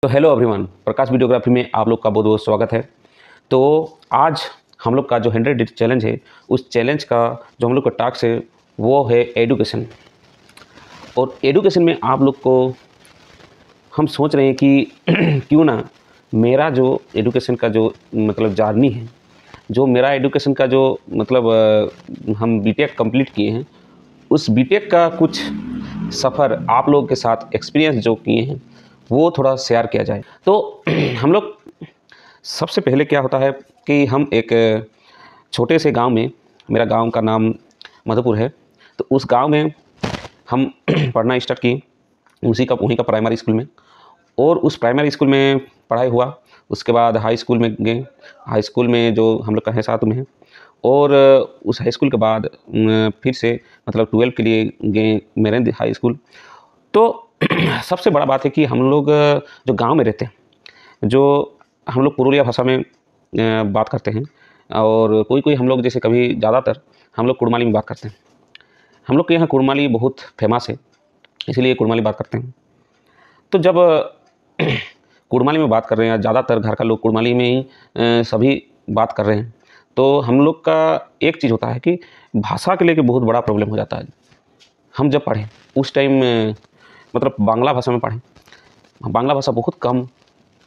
तो hello everyone, प्रकाश videography में आप लोग का बहुत बहुत स्वागत है। तो आज हम लोग का जो 100 डे चैलेंज है, उस चैलेंज का जो हम लोग का टास्क है वो है एडुकेशन। और एडुकेशन में आप लोग को हम सोच रहे हैं कि क्यों ना मेरा जो एडुकेशन का जो मतलब जर्नी है, जो मेरा एडुकेशन का जो मतलब हम बीटेक कंप्लीट किए हैं, उस बीटेक का कुछ सफ़र आप लोगों के साथ एक्सपीरियंस जो किए हैं वो थोड़ा शेयर किया जाए। तो हम लोग सबसे पहले क्या होता है कि हम एक छोटे से गांव में, मेरा गांव का नाम मधुपुर है, तो उस गांव में हम पढ़ना स्टार्ट किए वहीं का प्राइमरी स्कूल में। और उस प्राइमरी स्कूल में पढ़ाई हुआ। उसके बाद हाई स्कूल में गए। हाई स्कूल में जो हम लोग का है साथ में है। और उस हाई स्कूल के बाद फिर से मतलब 12 के लिए गए मेरे हाई स्कूल। तो सबसे बड़ा बात है कि हम लोग जो गांव में रहते हैं, जो हम लोग पुरुलिया भाषा में बात करते हैं, और कोई कोई हम लोग जैसे कभी ज़्यादातर हम लोग कुड़माली में बात करते हैं। हम लोग के यहाँ कुड़माली बहुत फेमस है, इसीलिए कुड़माली बात करते हैं। तो जब कुड़माली में बात कर रहे हैं, ज़्यादातर घर का लोग कुड़माली में ही सभी बात कर रहे हैं, तो हम लोग का एक चीज़ होता है कि भाषा के लेके बहुत बड़ा प्रॉब्लम हो जाता है। हम जब पढ़ें उस टाइम मतलब बांग्ला भाषा में पढ़ें। बांग्ला भाषा बहुत कम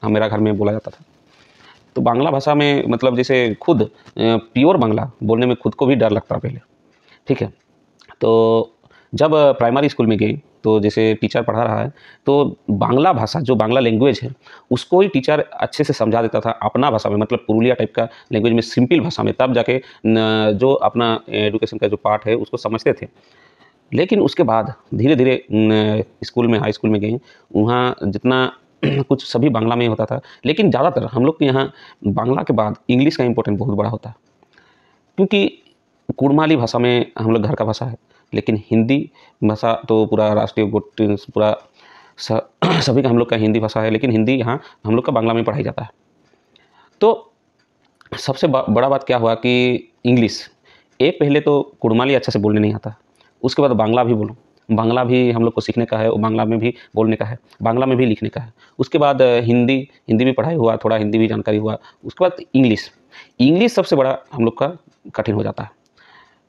मेरा घर में बोला जाता था। तो बांग्ला भाषा में मतलब जैसे खुद प्योर बांग्ला बोलने में खुद को भी डर लगता पहले, ठीक है। तो जब प्राइमरी स्कूल में गई तो जैसे टीचर पढ़ा रहा है तो बांग्ला भाषा, जो बांग्ला लैंग्वेज है, उसको ही टीचर अच्छे से समझा देता था अपना भाषा में, मतलब पुरुलिया टाइप का लैंग्वेज में, सिंपल भाषा में। तब जाके जो अपना एजुकेशन का जो पार्ट है उसको समझते थे। लेकिन उसके बाद धीरे धीरे स्कूल में, हाई स्कूल में गए, वहाँ जितना कुछ सभी बांग्ला में ही होता था। लेकिन ज़्यादातर हम लोग के यहाँ बांग्ला के बाद इंग्लिश का इम्पोर्टेंट बहुत बड़ा होता है, क्योंकि कुड़माली भाषा में हम लोग घर का भाषा है। लेकिन हिंदी भाषा तो पूरा राष्ट्रीय पूरा सभी का हम लोग का हिंदी भाषा है, लेकिन हिंदी यहाँ हम लोग का बांग्ला में पढ़ाई जाता है। तो सबसे बड़ा बात क्या हुआ कि इंग्लिश, एक पहले तो कुड़माली अच्छे से बोलने नहीं आता, उसके बाद बांग्ला भी बोलो, बांग्ला भी हम लोग को सीखने का है, और बांग्ला में भी बोलने का है, बांग्ला में भी लिखने का है। उसके बाद हिंदी, हिंदी भी पढ़ाई हुआ, थोड़ा हिंदी भी जानकारी हुआ। उसके बाद इंग्लिश, इंग्लिश सबसे बड़ा हम लोग का कठिन हो जाता है।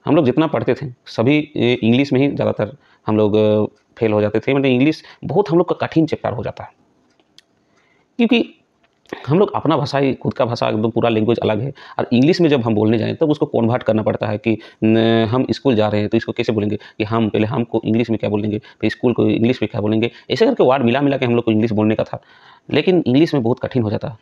हम लोग जितना पढ़ते थे सभी इंग्लिश में ही ज़्यादातर हम लोग फेल हो जाते थे। मतलब इंग्लिश बहुत हम लोग का कठिन चैप्टर हो जाता है, क्योंकि हम लोग अपना भाषा ही, खुद का भाषा एकदम पूरा लैंग्वेज अलग है, और इंग्लिश में जब हम बोलने जाएँ तब उसको कन्वर्ट करना पड़ता है कि हम स्कूल जा रहे हैं तो इसको कैसे बोलेंगे, कि हम पहले हमको इंग्लिश में क्या बोलेंगे, फिर स्कूल को इंग्लिश में क्या बोलेंगे। ऐसे करके वर्ड मिला मिला के हम लोग को इंग्लिश बोलने का था। लेकिन इंग्लिश में बहुत कठिन हो जाता है।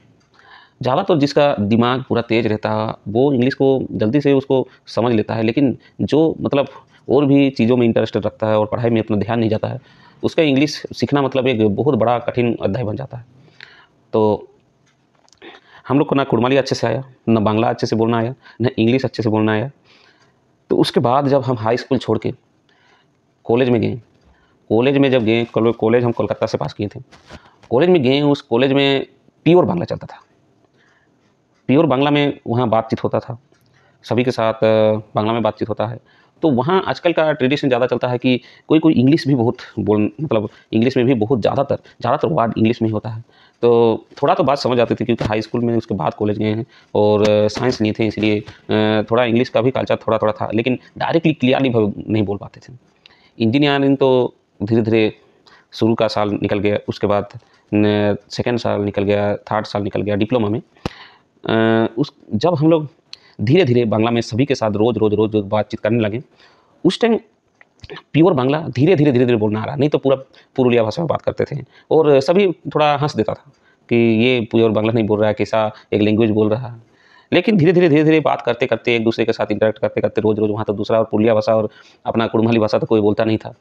ज़्यादातर जिसका दिमाग पूरा तेज़ रहता है वो इंग्लिश को जल्दी से उसको समझ लेता है, लेकिन जो मतलब और भी चीज़ों में इंटरेस्ट रखता है और पढ़ाई में उतना ध्यान नहीं जाता है, उसका इंग्लिश सीखना मतलब एक बहुत बड़ा कठिन अध्याय बन जाता है। तो हम लोग को ना कुड़माली अच्छे से आया, ना बांग्ला अच्छे से बोलना आया, ना इंग्लिश अच्छे से बोलना आया। तो उसके बाद जब हम हाई स्कूल छोड़ के कॉलेज में गए, कॉलेज में जब गए, कॉलेज हम कोलकाता से पास किए थे, कॉलेज में गए, उस कॉलेज में प्योर बांग्ला चलता था। प्योर बांग्ला में वहाँ बातचीत होता था, सभी के साथ बांग्ला में बातचीत होता है। तो वहाँ आजकल का ट्रेडिशन ज़्यादा चलता है कि कोई कोई इंग्लिश भी बहुत मतलब इंग्लिश में भी बहुत ज़्यादातर वर्ड इंग्लिश में ही होता है। तो थोड़ा तो बात समझ आती थी, क्योंकि हाई स्कूल में उसके बाद कॉलेज गए हैं और साइंस लिए थे, इसलिए थोड़ा इंग्लिश का भी कल्चर थोड़ा थोड़ा था, लेकिन डायरेक्टली क्लियरली नहीं बोल पाते थे। इंजीनियरिंग तो धीरे धीरे शुरू का साल निकल गया, उसके बाद सेकेंड साल निकल गया, थर्ड साल निकल गया डिप्लोमा में। उस जब हम लोग धीरे धीरे बांग्ला में सभी के साथ रोज़ बातचीत करने लगे, उस टाइम प्योर बांग्ला धीरे धीरे बोलना आ रहा, नहीं तो पूरा पुरुलिया भाषा में बात करते थे, और सभी थोड़ा हंस देता था कि ये प्योर बांग्ला नहीं बोल रहा है, कैसा एक लैंग्वेज बोल रहा है। लेकिन धीरे धीरे बात करते करते, एक दूसरे के साथ इंटरेक्ट करते करते, रोज़ वहाँ तो दूसरा और पुरुलिया भाषा और अपना कुड़माली भाषा तो कोई बोलता नहीं था।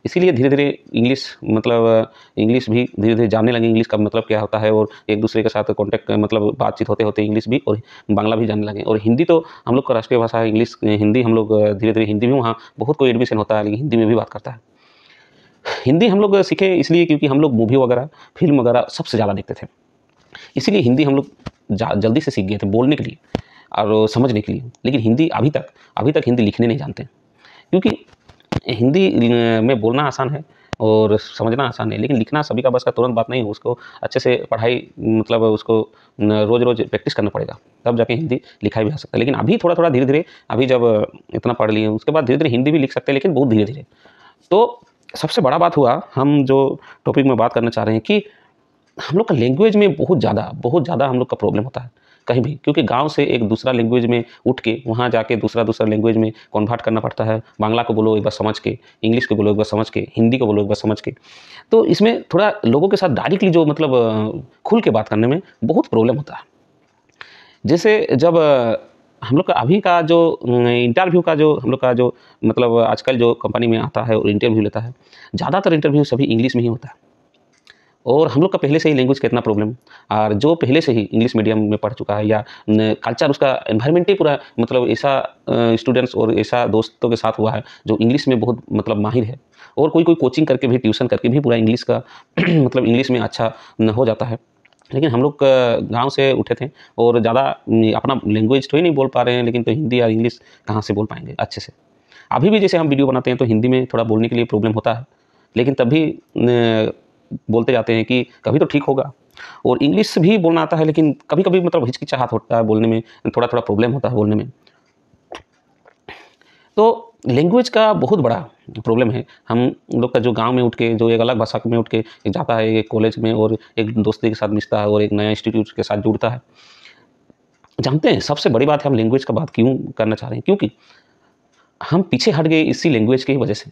इसीलिए धीरे धीरे इंग्लिश मतलब इंग्लिश भी धीरे धीरे जानने लगे, इंग्लिश का मतलब क्या होता है, और एक दूसरे के साथ कॉन्टैक्ट मतलब बातचीत होते होते इंग्लिश भी और बांग्ला भी जानने लगे। और हिंदी तो हम लोग का राष्ट्रीय भाषा है, इंग्लिश हिंदी हम लोग धीरे धीरे हिंदी भी वहाँ बहुत कोई एडमिशन होता है, लेकिन हिंदी में भी बात करता है। हिंदी हम लोग सीखे इसलिए क्योंकि हम लोग मूवी वगैरह, फिल्म वगैरह सबसे ज़्यादा देखते थे, इसीलिए हिंदी हम लोग जल्दी से सीख गए थे बोलने के लिए और समझने के लिए। लेकिन हिंदी अभी तक हिंदी लिखने नहीं जानते, क्योंकि हिंदी में बोलना आसान है और समझना आसान नहीं, लेकिन लिखना सभी का बस का तुरंत बात नहीं है। उसको अच्छे से पढ़ाई मतलब उसको रोज़ रोज़ प्रैक्टिस करना पड़ेगा, तब जाके हिंदी लिखा भी आ सकता है। लेकिन अभी थोड़ा थोड़ा धीरे धीरे, अभी जब इतना पढ़ लिए उसके बाद धीरे धीरे हिंदी भी लिख सकते हैं, लेकिन बहुत धीरे धीरे। तो सबसे बड़ा बात हुआ, हम जो टॉपिक में बात करना चाह रहे हैं कि हम लोग का लैंग्वेज में बहुत ज़्यादा हम लोग का प्रॉब्लम होता है कहीं भी, क्योंकि गांव से एक दूसरा लैंग्वेज में उठ के वहाँ जाके दूसरा लैंग्वेज में कन्वर्ट करना पड़ता है। बांग्ला को बोलो एक बार समझ के, इंग्लिश को बोलो एक बार समझ के, हिंदी को बोलो एक बार समझ के। तो इसमें थोड़ा लोगों के साथ डायरेक्टली जो मतलब खुल के बात करने में बहुत प्रॉब्लम होता है। जैसे जब हम लोग का अभी का जो इंटरव्यू का जो हम लोग का जो मतलब आजकल जो कंपनी में आता है और इंटरव्यू लेता है, ज़्यादातर इंटरव्यू सभी इंग्लिश में ही होता है। और हम लोग का पहले से ही लैंग्वेज का इतना प्रॉब्लम, और जो पहले से ही इंग्लिश मीडियम में पढ़ चुका है या कल्चर उसका एनवायरनमेंट ही पूरा मतलब ऐसा स्टूडेंट्स और ऐसा दोस्तों के साथ हुआ है जो इंग्लिश में बहुत मतलब माहिर है, और कोई कोचिंग करके भी, ट्यूशन करके भी पूरा इंग्लिश का मतलब इंग्लिश में अच्छा हो जाता है। लेकिन हम लोग गाँव से उठे थे और ज़्यादा अपना लैंग्वेज तो ही नहीं बोल पा रहे हैं, लेकिन तो हिंदी या इंग्लिश कहाँ से बोल पाएंगे अच्छे से। अभी भी जैसे हम वीडियो बनाते हैं तो हिंदी में थोड़ा बोलने के लिए प्रॉब्लम होता है, लेकिन तब भी बोलते जाते हैं कि कभी तो ठीक होगा। और इंग्लिश भी बोलना आता है, लेकिन कभी कभी मतलब हिचकिचाहट होता है बोलने में, थोड़ा थोड़ा प्रॉब्लम होता है बोलने में। तो लैंग्वेज का बहुत बड़ा प्रॉब्लम है। हम लोग का जो गांव में उठ के, जो एक अलग भाषा में उठ के जाता है एक कॉलेज में और एक दोस्ती के साथ मिलता है और एक नया इंस्टीट्यूट के साथ जुड़ता है, जानते हैं सबसे बड़ी बात है हम लैंग्वेज का बात क्यों करना चाह रहे हैं, क्योंकि हम पीछे हट गए इसी लैंग्वेज की वजह से।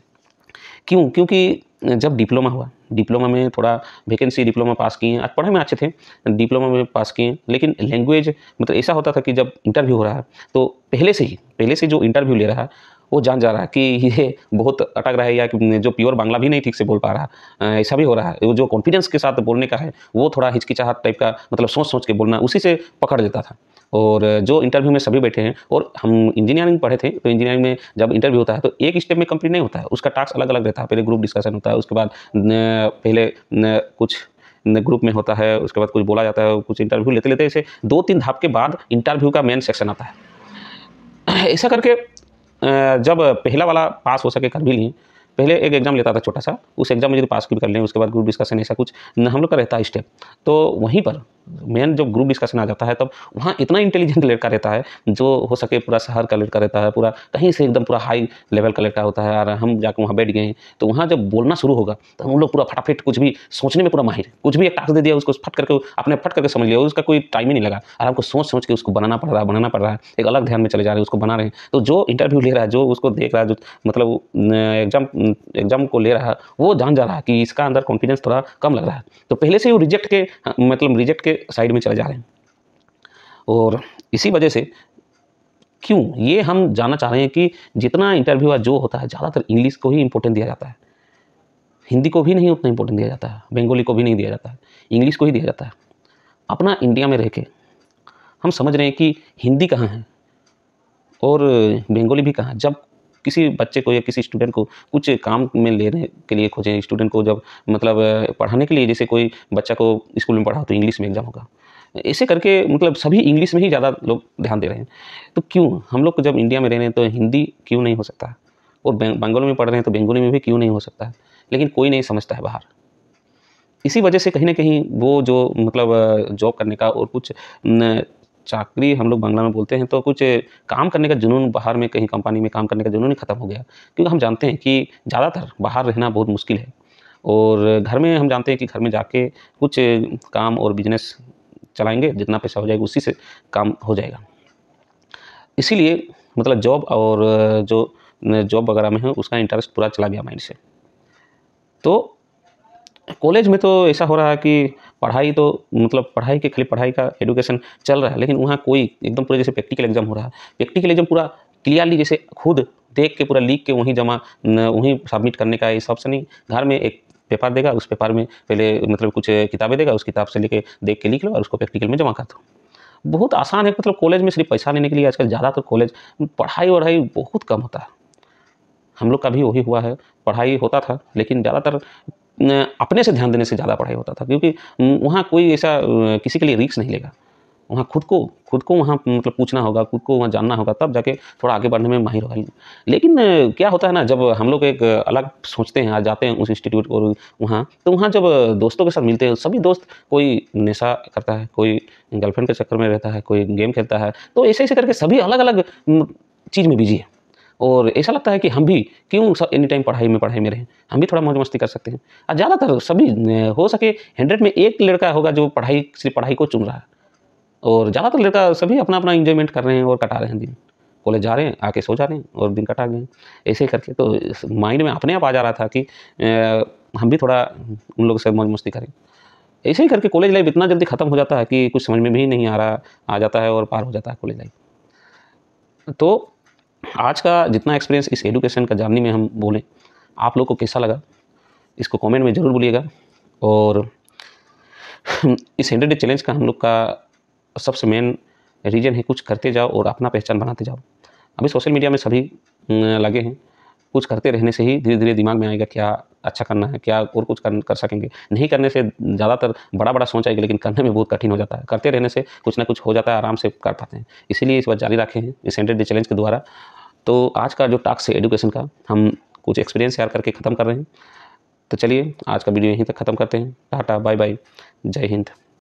क्यों? क्योंकि जब डिप्लोमा हुआ, डिप्लोमा में थोड़ा वैकेंसी, डिप्लोमा पास किए, आज पढ़ाई में अच्छे थे, डिप्लोमा में पास किए, लेकिन लैंग्वेज मतलब ऐसा होता था कि जब इंटरव्यू हो रहा है तो पहले से जो इंटरव्यू ले रहा है वो जान जा रहा है कि ये बहुत अटक रहा है, या जो प्योर बांग्ला भी नहीं ठीक से बोल पा रहा, ऐसा भी हो रहा है। वो जो कॉन्फिडेंस के साथ बोलने का है वो थोड़ा हिचकिचाहट टाइप का, मतलब सोच के बोलना, उसी से पकड़ लेता था। और जो इंटरव्यू में सभी बैठे हैं, और हम इंजीनियरिंग पढ़े थे, तो इंजीनियरिंग में जब इंटरव्यू होता है तो एक स्टेप में कंप्लीट नहीं होता है, उसका टास्क अलग अलग रहता है। पहले ग्रुप डिस्कशन होता है, उसके बाद कुछ ग्रुप में होता है, उसके बाद कुछ बोला जाता है, कुछ इंटरव्यू लेते लेते ऐसे 2-3 धाप के बाद इंटरव्यू का मेन सेक्शन आता है। ऐसा करके जब पहला वाला पास हो सके कर भी लिए, पहले एक एग्जाम लेता था छोटा सा, उस एग्जाम में यदि पास भी कर लें, उसके बाद ग्रुप डिस्कशन ऐसा कुछ हम लोग का रहता है स्टेप। तो वहीं पर मेन जब ग्रुप डिस्कशन आ जाता है तब वहाँ इतना इंटेलिजेंट लड़का रहता है, जो हो सके पूरा शहर का लड़का रहता है, पूरा कहीं से एकदम पूरा हाई लेवल का लड़का होता है। और हम जाकर वहाँ बैठ गए हैं, तो वहाँ जब बोलना शुरू होगा तो हम लोग पूरा फटाफट, कुछ भी सोचने में पूरा माहिर, कुछ भी एक टास्क दे दिया उसको फट करके समझ लिया, उसका कोई टाइम ही नहीं लगा, और हमको सोच के उसको बनाना पड़ रहा है, एक अलग ध्यान में चले जा रहे हैं, उसको बना रहे हैं। तो जो इंटरव्यू ले रहा है, जो उसको देख रहा है, जो मतलब एग्जाम को ले रहा है, वो जान जा रहा है कि इसका अंदर कॉन्फिडेंस थोड़ा कम लग रहा है, तो पहले से ही वो रिजेक्ट के साइड में चले जा रहे हैं। और इसी वजह से क्यों ये हम जानना चाह रहे हैं कि जितना इंटरव्यू जो होता है, ज़्यादातर इंग्लिश को ही इंपॉर्टेंट दिया जाता है, हिंदी को भी नहीं उतना इंपॉर्टेंट दिया जाता है, बंगाली को भी नहीं दिया जाता है, इंग्लिश को ही दिया जाता है। अपना इंडिया में रह के हम समझ रहे हैं कि हिंदी कहाँ है और बंगाली भी कहाँ है। जब किसी बच्चे को या किसी स्टूडेंट को कुछ काम में लेने के लिए खोजें, स्टूडेंट को जब मतलब पढ़ाने के लिए, जैसे कोई बच्चा को स्कूल में पढ़ाओ तो इंग्लिश में एग्जाम होगा, ऐसे करके मतलब सभी इंग्लिश में ही ज़्यादा लोग ध्यान दे रहे हैं। तो क्यों हम लोग को जब इंडिया में रह रहे हैं तो हिंदी क्यों नहीं हो सकता, और बंगाली में पढ़ रहे हैं तो बंगाली में भी क्यों नहीं हो सकता है, लेकिन कोई नहीं समझता है बाहर। इसी वजह से कहीं ना कहीं वो जो मतलब जॉब करने का और कुछ चाकरी हम लोग बांग्ला में बोलते हैं, तो कुछ काम करने का जुनून बाहर में कहीं कंपनी में काम करने का जुनून ही ख़त्म हो गया। क्योंकि हम जानते हैं कि ज़्यादातर बाहर रहना बहुत मुश्किल है, और घर में हम जानते हैं कि घर में जाके कुछ काम और बिजनेस चलाएंगे, जितना पैसा हो जाएगा उसी से काम हो जाएगा। इसीलिए मतलब जॉब और जो जॉब वगैरह में है उसका इंटरेस्ट पूरा चला गया माइंड से। तो कॉलेज में तो ऐसा हो रहा है कि पढ़ाई तो मतलब पढ़ाई के खाली पढ़ाई का एजुकेशन चल रहा है, लेकिन वहाँ कोई एकदम पूरा जैसे प्रैक्टिकल एग्जाम हो रहा है, प्रैक्टिकल एग्जाम पूरा क्लियरली जैसे खुद देख के पूरा लिख के वहीं वहीं सबमिट करने का इस ऑप्शन नहीं। घर में एक पेपर देगा, उस पेपर में पहले मतलब कुछ किताबें देगा, उस किताब से लेके देख के लिख लो और उसको प्रैक्टिकल में जमा कर दो। बहुत आसान है। मतलब कॉलेज में सिर्फ पैसा लेने के लिए आजकल ज़्यादातर कॉलेज पढ़ाई वढ़ाई बहुत कम होता है। हम लोग का भी वही हुआ है, पढ़ाई होता था लेकिन ज़्यादातर अपने से ध्यान देने से ज़्यादा पढ़ाई होता था, क्योंकि वहाँ कोई ऐसा किसी के लिए रिस्क नहीं लेगा। वहाँ खुद को वहाँ मतलब पूछना होगा, खुद को वहाँ जानना होगा, तब जाके थोड़ा आगे बढ़ने में माहिर होगा। लेकिन क्या होता है ना, जब हम लोग एक अलग सोचते हैं, आज जाते हैं उस इंस्टीट्यूट और वहाँ, तो वहाँ जब दोस्तों के साथ मिलते हैं, सभी दोस्त कोई नशा करता है, कोई गर्लफ्रेंड के चक्कर में रहता है, कोई गेम खेलता है, तो ऐसे-ऐसे करके सभी अलग-अलग चीज़ में बिज़ी है। और ऐसा लगता है कि हम भी क्यों एनी टाइम पढ़ाई में रहें, हम भी थोड़ा मौज मस्ती कर सकते हैं। और ज़्यादातर सभी हो सके 100 में 1 लड़का होगा जो सिर्फ पढ़ाई को चुन रहा है, और ज़्यादातर लड़का सभी अपना-अपना एन्जॉयमेंट कर रहे हैं और कटा रहे हैं दिन। कॉलेज जा रहे हैं, आके सो जा रहे हैं और दिन कटा गए हैं। ऐसे ही करके तो इस माइंड में अपने आप आ जा रहा था कि हम भी थोड़ा उन लोगों से मौज मस्ती करें। ऐसे ही करके कॉलेज लाइफ़ इतना जल्दी ख़त्म हो जाता है कि कुछ समझ में भी नहीं आ जाता है और पार हो जाता है कॉलेज लाइफ़। तो आज का जितना एक्सपीरियंस इस एजुकेशन का जर्नी में हम बोलें, आप लोग को कैसा लगा? इसको कमेंट में ज़रूर बोलिएगा। और इस 100 डे चैलेंज का हम लोग का सबसे मेन रीज़न है, कुछ करते जाओ और अपना पहचान बनाते जाओ। अभी सोशल मीडिया में सभी लगे हैं, कुछ करते रहने से ही धीरे-धीरे दिमाग में आएगा क्या अच्छा करना है, क्या और कुछ कर सकेंगे। नहीं करने से ज़्यादातर बड़ा-बड़ा सोच आएगी, लेकिन करने में बहुत कठिन हो जाता है। करते रहने से कुछ ना कुछ हो जाता है, आराम से कर पाते हैं। इसीलिए इस बार जारी रखे हैं इस 100 डे चैलेंज के द्वारा। तो आज का जो टास्क है एजुकेशन का, हम कुछ एक्सपीरियंस शेयर करके ख़त्म कर रहे हैं। तो चलिए आज का वीडियो यहीं तक ख़त्म करते हैं। टाटा, बाय बाय, जय हिंद।